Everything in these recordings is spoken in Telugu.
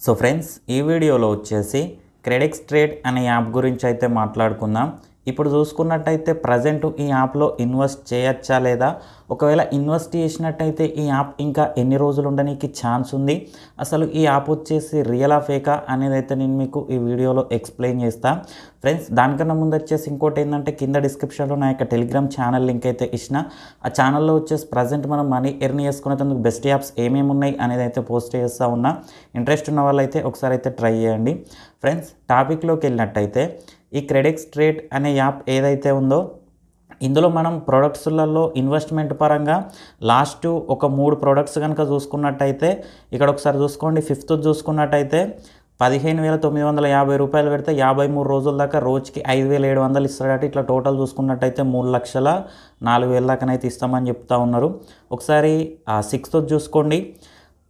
సో ఫ్రెండ్స్, ఈ వీడియోలో వచ్చేసి క్రెడిక్స్ ట్రేడ్ అనే యాప్ గురించి అయితే మాట్లాడుకుందాం. ఇప్పుడు చూసుకున్నట్టయితే ప్రజెంట్ ఈ యాప్లో ఇన్వెస్ట్ చేయొచ్చా లేదా, ఒకవేళ ఇన్వెస్ట్ చేసినట్టయితే ఈ యాప్ ఇంకా ఎన్ని రోజులు ఉండడానికి ఛాన్స్ ఉంది, అసలు ఈ యాప్ వచ్చేసి రియలా ఫేకా అనేది అయితే నేను మీకు ఈ వీడియోలో ఎక్స్ప్లెయిన్ చేస్తాను. ఫ్రెండ్స్, దానికన్నా ముందు వచ్చేసి ఇంకోటి ఏంటంటే, కింద డిస్క్రిప్షన్లో నా యొక్క టెలిగ్రామ్ ఛానల్ లింక్ అయితే ఇచ్చిన. ఆ ఛానల్లో వచ్చేసి ప్రజెంట్ మనం మనీ ఎర్న్ చేసుకునేందుకు బెస్ట్ యాప్స్ ఏమేమి ఉన్నాయి అనేది అయితే పోస్ట్ చేస్తూ ఉన్నా. ఇంట్రెస్ట్ ఉన్న వాళ్ళైతే ఒకసారి అయితే ట్రై చేయండి. ఫ్రెండ్స్, టాపిక్లోకి వెళ్ళినట్టయితే ఈ క్రెడిక్స్ ట్రేడ్ అనే యాప్ ఏదైతే ఉందో, ఇందులో మనం ప్రొడక్ట్స్లలో ఇన్వెస్ట్మెంట్ పరంగా లాస్ట్ ఒక 3 ప్రొడక్ట్స్ కనుక చూసుకున్నట్టయితే, ఇక్కడ ఒకసారి చూసుకోండి. ఫిఫ్త్ చూసుకున్నట్టయితే 15,950 రూపాయలు పెడితే 53 రోజుల దాకా రోజుకి 5,700 ఇస్తాడట. ఇట్లా టోటల్ చూసుకున్నట్టయితే 3,04,000 దాకానైతే ఇస్తామని చెప్తా ఉన్నారు. ఒకసారి సిక్స్త్ చూసుకోండి.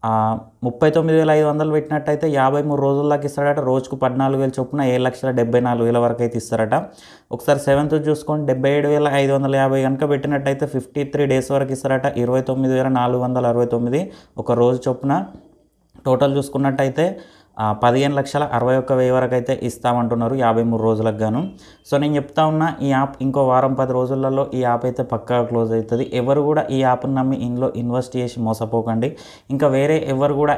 39,500 పెట్టినట్టయితే 53 రోజుల దాకా ఇస్తాడట. రోజుకు 14,000 చొప్పున 7,74,000 వరకు అయితే ఇస్తారట. ఒకసారి సెవెంత్ చూసుకోండి. 77,550 కనుక పెట్టినట్టయితే 53 డేస్ వరకు ఇస్తారట. 29,469 ఒక రోజు చొప్పున. టోటల్ చూసుకున్నట్టయితే 15,61,000 వరకు అయితే ఇస్తామంటున్నారు 53 రోజులకు గాను. సో నేను చెప్తా ఉన్నా, ఈ యాప్ ఇంకో వారం 10 రోజులలో ఈ యాప్ అయితే పక్కా క్లోజ్ అవుతుంది. ఎవరు కూడా ఈ యాప్ని నమ్మి ఇందులో ఇన్వెస్ట్ చేసి మోసపోకండి. ఇంకా వేరే ఎవరు కూడా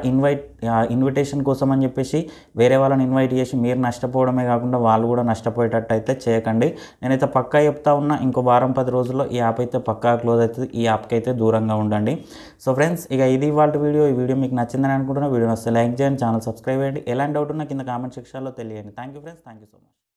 ఇన్విటేషన్ కోసం అని చెప్పేసి వేరే వాళ్ళని ఇన్వైట్ చేసి మీరు నష్టపోవడమే కాకుండా వాళ్ళు కూడా నష్టపోయేటట్టు అయితే చేయకండి. నేనైతే పక్కా చెప్తా ఉన్నా, ఇంకో వారం 10 రోజుల్లో ఈ యాప్ అయితే పక్కా క్లోజ్ అవుతుంది. ఈ యాప్కి అయితే దూరంగా ఉండండి. సో ఫ్రెండ్స్, ఇక ఇది ఇవాళ వీడియో. ఈ వీడియో మీకు నచ్చిందని అనుకుంటున్నా. వీడియో వస్తే లైక్ చేయండి, ఛానల్ సబ్స్క్రైబ్ చేయండి. ఎలాంటి డౌట్ ఉన్నా కింద కామెంట్ సెక్షన్లో తెలియండి. Thank you friends, thank you so much.